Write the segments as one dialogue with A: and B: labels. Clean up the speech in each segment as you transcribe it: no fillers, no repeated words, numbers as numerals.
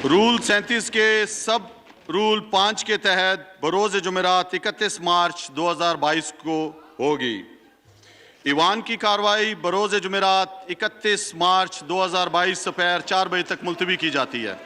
A: Rule 37 के सब rule 5 के तहत बरोज़ जुमेरात 31 मार्च 2022 को होगी। ईवान की कार्रवाई बरोज़ जुमेरात 31 मार्च 2022 दोपहर 4 बजे तक मुलतवी की जाती है।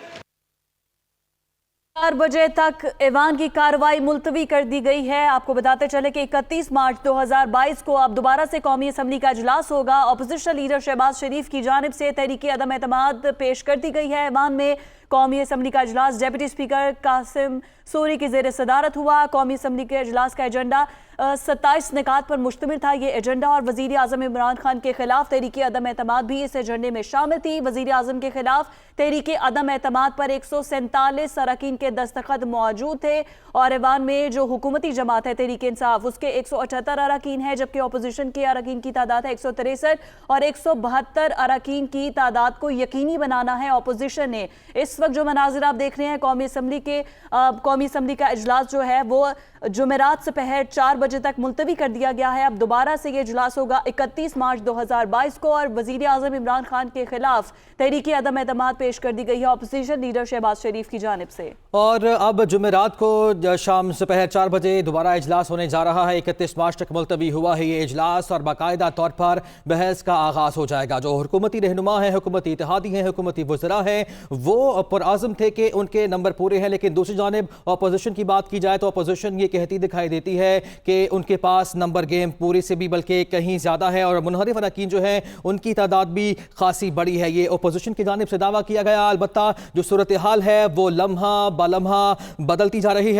B: 4 बजे तक ईवान की कार्रवाई मुलतवी कर दी गई है। आपको बताते चले कि 31 मार्च 2022 को अब दोबारा से कौमी असम्बली का इजलास होगा। अपोजिशन लीडर शहबाज शरीफ की जानिब से तहरीक अदम एतमाद पेश कर दी गई है। ईवान में कौमी असम्बली का इजलास डिप्टी स्पीकर कासिम सूरी की ज़ेर सदारत हुआ। कौमी असम्बली के इजलास का एजेंडा 27 निकात पर मुश्तमिल था। ये एजेंडा और वज़ीर आज़म इमरान खान के खिलाफ तहरीक अदम एतमाद भी इस एजेंडे में शामिल थी। वज़ीर आज़म के खिलाफ तहरीक अदम एतमाद पर 147 अरकान के दस्तखत मौजूद थे और ईवान में जो हुकूमती जमात है तहरीक इंसाफ उसके 178 अरकान है, जबकि अपोजिशन के अरकान की तादाद है 163 और 172 अरकान की तादाद को यकीनी बनाना है अपोजिशन ने। इस वक्त जो मनाजिर आप देख रहे हैं कौमी असम्बली का इजलास जो है वो जुमेरात से पहर 4 बजे तक मुलतवी कर दिया गया है। अब दोबारा से ये इजलास होगा 31 मार्च 2022 को और वज़ीर आज़म इमरान खान के खिलाफ तहरीक अदम एतमाद पेश कर दी गई है अपोजिशन लीडर शहबाज शरीफ की जानिब से।
C: और अब जुमेरात को शाम दोपहर 4 बजे दोबारा इजलास होने जा रहा है। 31 मार्च तक मुलतवी हुआ है ये इजलास और बाकायदा तौर पर बहस का आगाज़ हो जाएगा। जो हुकूमती रहनुमा है, हुकूमती इत्तेहादी हैं, हुकूमती वज़रा हैं, वो पुरआज़म थे कि उनके नंबर पूरे हैं, लेकिन दूसरी जानिब अपोजिशन की बात की जाए तो अपोजिशन ये कहती दिखाई देती है कि उनके पास नंबर गेम पूरे से भी बल्कि कहीं ज़्यादा है और मुनहरिफ अरकान जो है उनकी तादाद भी खासी बड़ी है। ये अपोजिशन की जानिब से दावा किया गया। अलबत्ता जो सूरत हाल है वो लम्हा ब लम्हा बदलती जा रही है।